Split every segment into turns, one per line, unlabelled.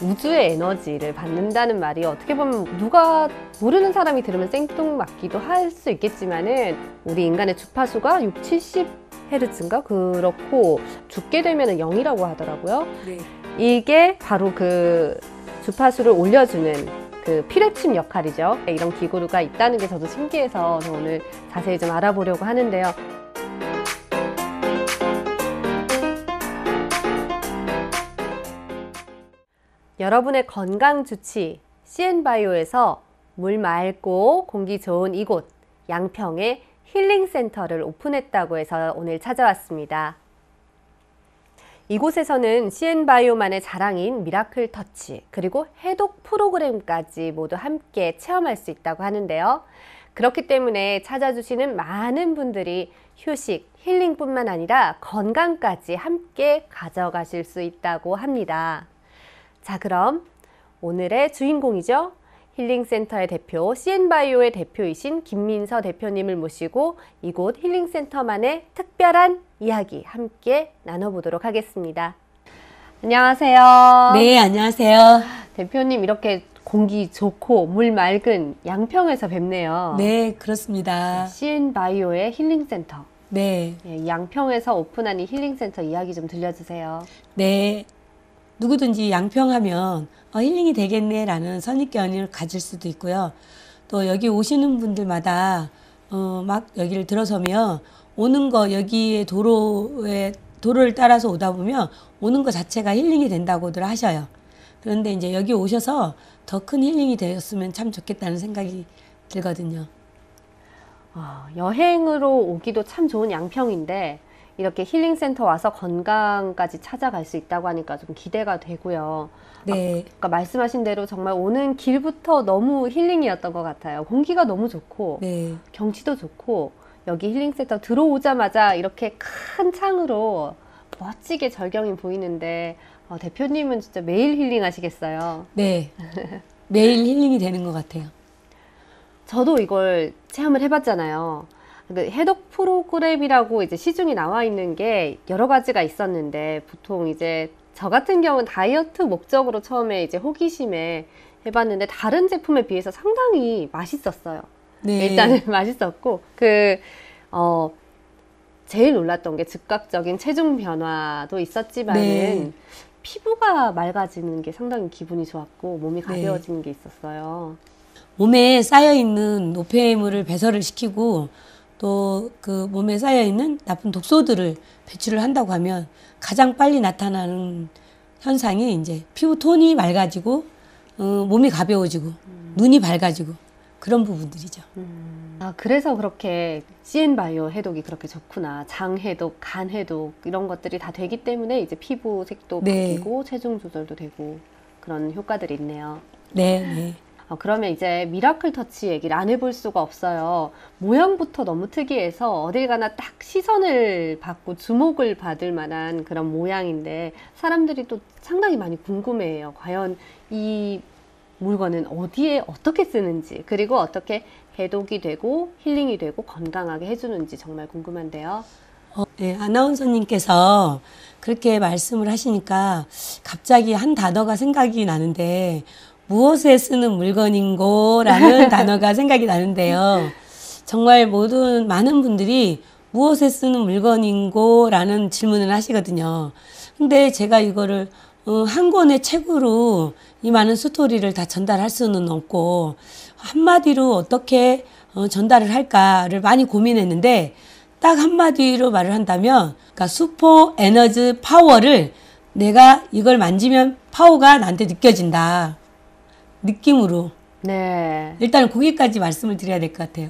우주의 에너지를 받는다는 말이 어떻게 보면 누가 모르는 사람이 들으면 생뚱맞기도 할 수 있겠지만은 우리 인간의 주파수가 6, 70Hz인가? 그렇고 죽게 되면은 0이라고 하더라고요.
네.
이게 바로 그 주파수를 올려주는 그 피뢰침 역할이죠. 이런 기구가 있다는 게 저도 신기해서 오늘 자세히 좀 알아보려고 하는데요. 여러분의 건강 주치 CN바이오에서 물 맑고 공기 좋은 이곳 양평에 힐링센터를 오픈했다고 해서 오늘 찾아왔습니다. 이곳에서는 CN바이오만의 자랑인 미라클 터치 그리고 해독 프로그램까지 모두 함께 체험할 수 있다고 하는데요. 그렇기 때문에 찾아주시는 많은 분들이 휴식, 힐링뿐만 아니라 건강까지 함께 가져가실 수 있다고 합니다. 자, 그럼 오늘의 주인공이죠. 힐링센터의 대표, CN바이오의 대표이신 김민서 대표님을 모시고 이곳 힐링센터만의 특별한 이야기 함께 나눠보도록 하겠습니다. 안녕하세요.
네, 안녕하세요.
대표님, 이렇게 공기 좋고 물 맑은 양평에서 뵙네요.
네, 그렇습니다.
CN바이오의 힐링센터.
네.
양평에서 오픈한 이 힐링센터 이야기 좀 들려주세요.
네. 누구든지 양평하면 힐링이 되겠네라는 선입견을 가질 수도 있고요. 또 여기 오시는 분들마다 막 여기를 들어서면 오는 거 여기에 도로를 따라서 오다 보면 오는 거 자체가 힐링이 된다고들 하셔요. 그런데 이제 여기 오셔서 더 큰 힐링이 되었으면 참 좋겠다는 생각이 들거든요.
여행으로 오기도 참 좋은 양평인데 이렇게 힐링센터 와서 건강까지 찾아갈 수 있다고 하니까 좀 기대가 되고요.
네.
아까 말씀하신 대로 정말 오는 길부터 너무 힐링이었던 것 같아요. 공기가 너무 좋고
네.
경치도 좋고 여기 힐링센터 들어오자마자 이렇게 큰 창으로 멋지게 절경이 보이는데 대표님은 진짜 매일 힐링하시겠어요?
네. 매일 힐링이 되는 것 같아요.
저도 이걸 체험을 해봤잖아요. 해독 프로그램이라고 이제 시중에 나와 있는 게 여러 가지가 있었는데 보통 이제 저 같은 경우는 다이어트 목적으로 처음에 이제 호기심에 해봤는데 다른 제품에 비해서 상당히 맛있었어요.
네.
일단은 맛있었고 제일 놀랐던 게 즉각적인 체중 변화도 있었지만은
네.
피부가 맑아지는 게 상당히 기분이 좋았고 몸이
네.
가벼워지는 게 있었어요.
몸에 쌓여있는 노폐물을 배설을 시키고 또 그 몸에 쌓여있는 나쁜 독소들을 배출을 한다고 하면 가장 빨리 나타나는 현상이 이제 피부 톤이 맑아지고 몸이 가벼워지고 눈이 밝아지고 그런 부분들이죠.
그래서 그렇게 CN바이오 해독이 그렇게 좋구나. 장 해독, 간 해독 이런 것들이 다 되기 때문에 이제 피부 색도
네.
바뀌고 체중 조절도 되고 그런 효과들이 있네요.
네, 네.
그러면 이제 미라클 터치 얘기를 안 해볼 수가 없어요. 모양부터 너무 특이해서 어딜 가나 딱 시선을 받고 주목을 받을 만한 그런 모양인데 사람들이 또 상당히 많이 궁금해해요. 과연 이 물건은 어디에 어떻게 쓰는지 그리고 어떻게 해독이 되고 힐링이 되고 건강하게 해주는지 정말 궁금한데요.
네, 아나운서님께서 그렇게 말씀을 하시니까 갑자기 한 단어가 생각이 나는데 무엇에 쓰는 물건인고 라는 단어가 생각이 나는데요. 정말 많은 분들이 무엇에 쓰는 물건인고 라는 질문을 하시거든요. 근데 제가 이거를 한 권의 책으로 이 많은 스토리를 다 전달할 수는 없고 한마디로 어떻게 전달을 할까를 많이 고민했는데 딱 한마디로 말을 한다면 그러니까 슈퍼 에너지 파워를 내가 이걸 만지면 파워가 나한테 느껴진다. 느낌으로.
네.
일단 거기까지 말씀을 드려야 될 것 같아요.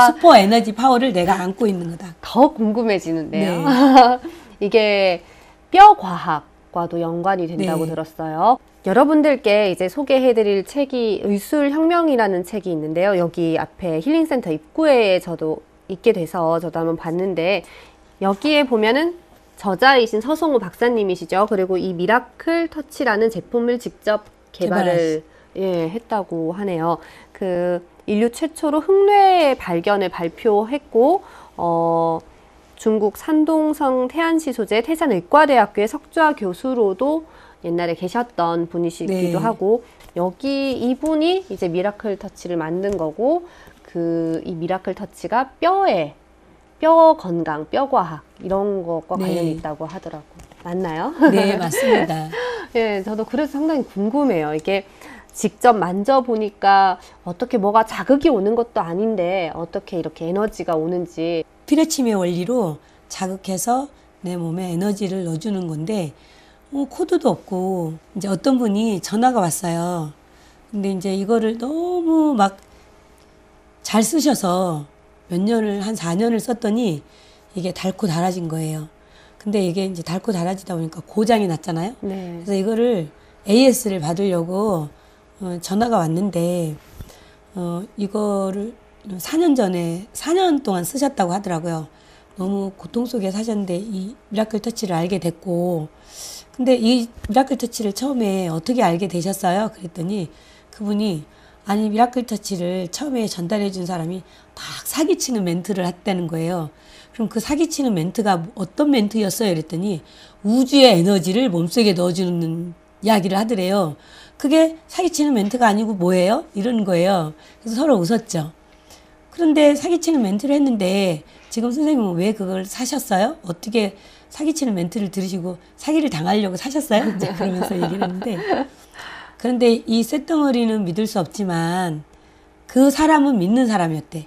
슈퍼 에너지 파워를 내가 안고 있는 거다.
더 궁금해지는데요.
네.
이게 뼈 과학과도 연관이 된다고
네.
들었어요. 여러분들께 이제 소개해드릴 책이 의술혁명이라는 책이 있는데요. 여기 앞에 힐링센터 입구에 저도 있게 돼서 저도 한번 봤는데 여기에 보면은 저자이신 서성우 박사님이시죠. 그리고 이 미라클 터치라는 제품을 직접 개발을 했다고 하네요. 인류 최초로 흑뇌 발견을 발표했고 중국 산동성 태안시 소재 태산의과대학교의 석좌 교수로도 옛날에 계셨던 분이시기도
네.
하고, 여기 이분이 이제 미라클 터치를 만든 거고, 이 미라클 터치가 뼈 건강, 뼈 과학 이런 것과
네.
관련이 있다고 하더라고요. 맞나요?
네, 맞습니다.
예, 저도 그래서 상당히 궁금해요. 이게 직접 만져보니까 어떻게 뭐가 자극이 오는 것도 아닌데 어떻게 이렇게 에너지가 오는지.
피레침의 원리로 자극해서 내 몸에 에너지를 넣어주는 건데, 코드도 없고, 이제 어떤 분이 전화가 왔어요. 근데 이제 이거를 너무 막 잘 쓰셔서 한 4년을 썼더니 이게 닳고 닳아진 거예요. 근데 이게 이제 닳고 닳아지다 보니까 고장이 났잖아요.
네.
그래서 이거를 AS를 받으려고 전화가 왔는데, 이거를 4년 동안 쓰셨다고 하더라고요. 너무 고통 속에 사셨는데 이 미라클 터치를 알게 됐고, 근데 이 미라클 터치를 처음에 어떻게 알게 되셨어요? 그랬더니 그분이, 아니 미라클 터치를 처음에 전달해 준 사람이 딱 사기치는 멘트를 했다는 거예요. 그럼 그 사기치는 멘트가 어떤 멘트였어요? 그랬더니 우주의 에너지를 몸속에 넣어주는 이야기를 하더래요. 그게 사기치는 멘트가 아니고 뭐예요? 이러는 거예요. 그래서 서로 웃었죠. 그런데 사기치는 멘트를 했는데 지금 선생님은 왜 그걸 사셨어요? 어떻게 사기치는 멘트를 들으시고 사기를 당하려고 사셨어요? 이제 그러면서 얘기를 했는데, 그런데 이 쇳덩어리는 믿을 수 없지만 그 사람은 믿는 사람이었대.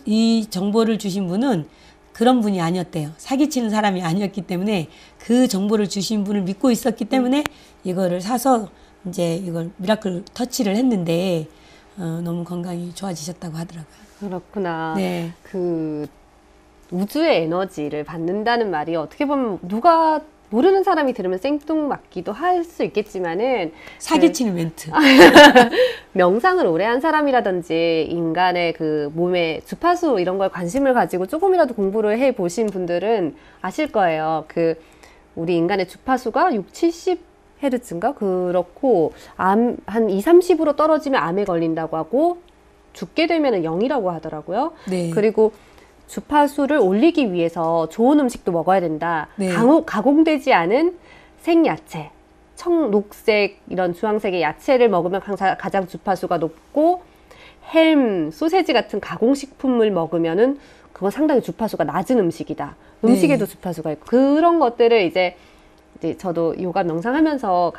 이 정보를 주신 분은 그런 분이 아니었대요. 사기치는 사람이 아니었기 때문에 그 정보를 주신 분을 믿고 있었기 때문에 이거를 사서 이제 이걸 미라클 터치를 했는데 너무 건강이 좋아지셨다고 하더라고요.
그렇구나.
네.
우주의 에너지를 받는다는 말이 어떻게 보면 누가 모르는 사람이 들으면 생뚱맞기도 할 수 있겠지만은,
사기치는 멘트.
명상을 오래 한 사람이라든지 인간의 그 몸의 주파수 이런 걸 관심을 가지고 조금이라도 공부를 해 보신 분들은 아실 거예요. 우리 인간의 주파수가 6, 70Hz인가? 그렇고, 한 2, 30으로 떨어지면 암에 걸린다고 하고, 죽게 되면 0이라고 하더라고요.
네.
그리고 주파수를 올리기 위해서 좋은 음식도 먹어야 된다.
네.
가공되지 않은 생야채, 녹색 이런 주황색의 야채를 먹으면 가장 주파수가 높고, 햄, 소세지 같은 가공식품을 먹으면은 그건 상당히 주파수가 낮은 음식이다. 음식에도
네.
주파수가 있고, 그런 것들을 이제 저도 요가 명상하면서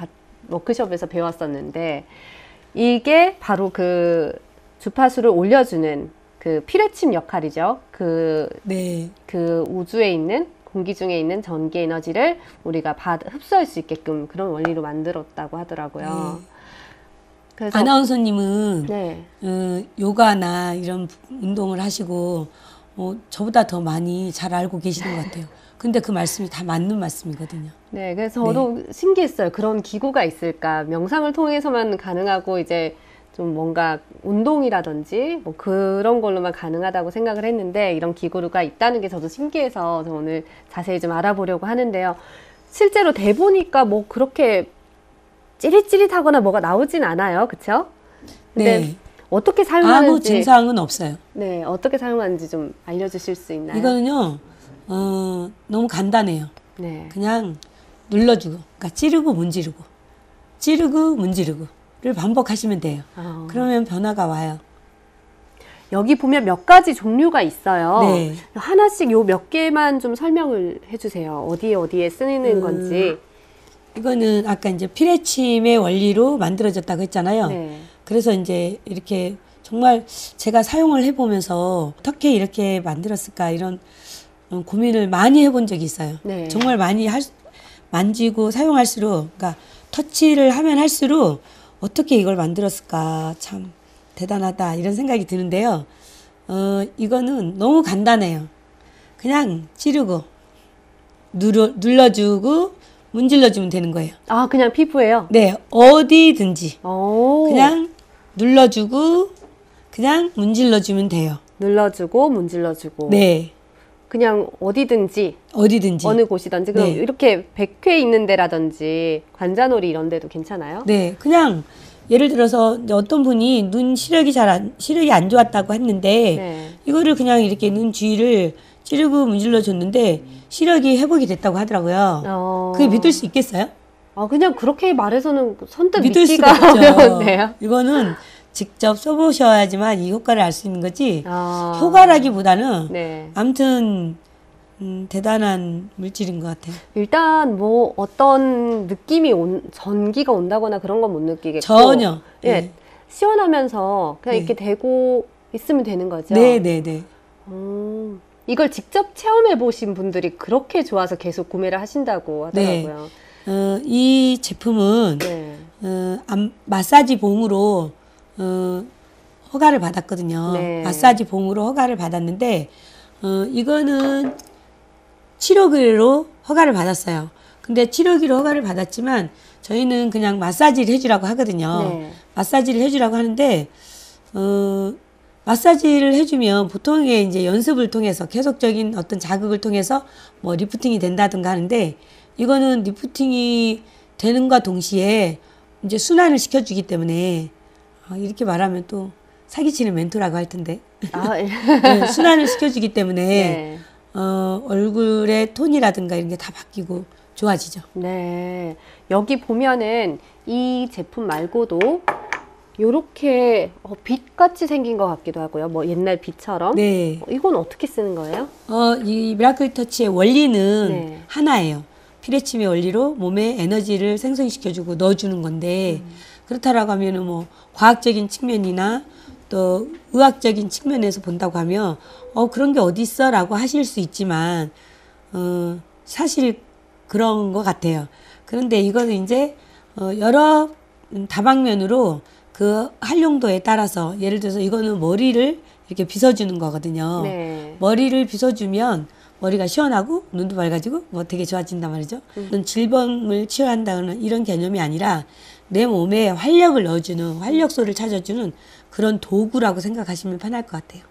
워크숍에서 배웠었는데, 이게 바로 그 주파수를 올려주는 그 피레침 역할이죠.
네.
그 우주에 있는, 공기 중에 있는 전기 에너지를 우리가 흡수할 수 있게끔 그런 원리로 만들었다고 하더라고요.
네.
그래서
아나운서님은
네.
요가나 이런 운동을 하시고 저보다 더 많이 잘 알고 계시는 것 같아요. 근데 그 말씀이 다 맞는 말씀이거든요.
네, 그래서 저도 신기했어요. 그런 기구가 있을까? 명상을 통해서만 가능하고 이제 좀 뭔가 운동이라든지 뭐 그런 걸로만 가능하다고 생각을 했는데, 이런 기구가 있다는 게 저도 신기해서 저 오늘 자세히 좀 알아보려고 하는데요. 실제로 대보니까 뭐 그렇게 찌릿찌릿하거나 뭐가 나오진 않아요. 그쵸? 근데
네.
어떻게 사용하는지.
아무 증상은 없어요.
네, 어떻게 사용하는지 좀 알려주실 수 있나요?
이거는요, 너무 간단해요.
네.
그냥 눌러주고, 그러니까 찌르고 문지르고, 찌르고 문지르고를 반복하시면 돼요. 그러면 변화가 와요.
여기 보면 몇 가지 종류가 있어요.
네.
하나씩 요 몇 개만 좀 설명을 해주세요. 어디에 쓰이는 건지.
이거는 아까 이제 피레침의 원리로 만들어졌다고 했잖아요.
네.
그래서 이제 이렇게 정말 제가 사용을 해보면서 어떻게 이렇게 만들었을까 이런 고민을 많이 해본 적이 있어요.
네.
정말 많이 만지고 사용할수록, 그러니까 터치를 하면 할수록 어떻게 이걸 만들었을까 참 대단하다 이런 생각이 드는데요. 이거는 너무 간단해요. 그냥 찌르고 눌러주고 문질러주면 되는 거예요.
아, 그냥 피부예요?
네, 어디든지
오.
그냥 눌러주고 그냥 문질러주면 돼요.
눌러주고 문질러주고.
네,
그냥 어디든지
어디든지.
어느 곳이든지. 그럼
네.
이렇게 백회 있는 데라든지 관자놀이 이런 데도 괜찮아요?
네, 그냥 예를 들어서 이제 어떤 분이 눈 시력이 시력이 안 좋았다고 했는데
네.
이거를 그냥 이렇게 눈 주위를 찌르고 문질러 줬는데 시력이 회복이 됐다고 하더라고요. 그게 믿을 수 있겠어요?
그냥 그렇게 말해서는 선뜻
믿을
믿기가
수가 없죠.
어려운데요.
이거는 직접 써보셔야지만 이 효과를 알 수 있는 거지.
아,
효과라기보다는
네.
아무튼 대단한 물질인 것 같아요.
일단 뭐 어떤 느낌이 전기가 온다거나 그런 건 못 느끼겠고
전혀.
예,
네.
시원하면서 그냥
네.
이렇게 대고 있으면 되는 거죠.
네네네.
이걸 직접 체험해 보신 분들이 그렇게 좋아서 계속 구매를 하신다고 하더라고요.
이 제품은
네.
마사지 봉으로 허가를 받았거든요.
네.
마사지 봉으로 허가를 받았는데 이거는 치료기로 허가를 받았어요. 근데 치료기로 허가를 받았지만 저희는 그냥 마사지를 해주라고 하거든요.
네.
마사지를 해주라고 하는데 마사지를 해주면 보통의 이제 연습을 통해서 계속적인 어떤 자극을 통해서 뭐 리프팅이 된다든가 하는데 이거는 리프팅이 되는과 동시에 이제 순환을 시켜주기 때문에 이렇게 말하면 또 사기치는 멘토라고 할 텐데 네, 순환을 시켜주기 때문에
네.
얼굴의 톤이라든가 이런 게 다 바뀌고 좋아지죠.
네. 여기 보면은 이 제품 말고도 요렇게 빛같이 생긴 것 같기도 하고요. 뭐 옛날 빛처럼.
네.
이건 어떻게 쓰는 거예요?
이 미라클 터치의 원리는
네.
하나예요. 피레침의 원리로 몸에 에너지를 생성시켜주고 넣어주는 건데 그렇다라고 하면은 뭐 과학적인 측면이나 또 의학적인 측면에서 본다고 하면 그런 게 어디 있어라고 하실 수 있지만 사실 그런 것 같아요. 그런데 이거는 이제 여러 다방면으로 그 활용도에 따라서 예를 들어서 이거는 머리를 이렇게 빗어주는 거거든요.
네.
머리를 빗어주면 머리가 시원하고 눈도 밝아지고 뭐 되게 좋아진단 말이죠. 질병을 치료한다는 이런 개념이 아니라 내 몸에 활력을 넣어주는 활력소를 찾아주는 그런 도구라고 생각하시면 편할 것 같아요.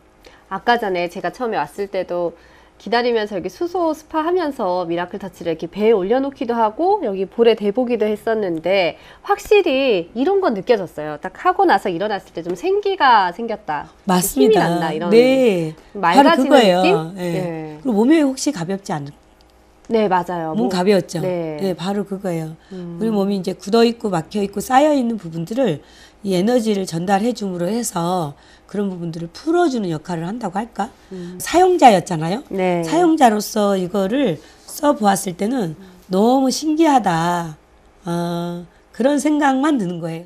아까 전에 제가 처음에 왔을 때도 기다리면서 여기 수소 스파 하면서 미라클 터치를 이렇게 배에 올려놓기도 하고 여기 볼에 대보기도 했었는데 확실히 이런 건 느껴졌어요. 딱 하고 나서 일어났을 때 좀 생기가 생겼다.
맞습니다.
힘이 난다. 이런
네.
맑아지는
바로 그거예요.
느낌?
네.
네.
그리고 몸이 혹시 가볍지 않을까?
네, 맞아요.
몸 가벼웠죠.
네.
네, 바로 그거예요. 우리 몸이 이제 굳어 있고 막혀 있고 쌓여 있는 부분들을 이 에너지를 전달해 줌으로 해서 그런 부분들을 풀어주는 역할을 한다고 할까? 사용자였잖아요.
네.
사용자로서 이거를 써 보았을 때는 너무 신기하다. 그런 생각만 드는 거예요.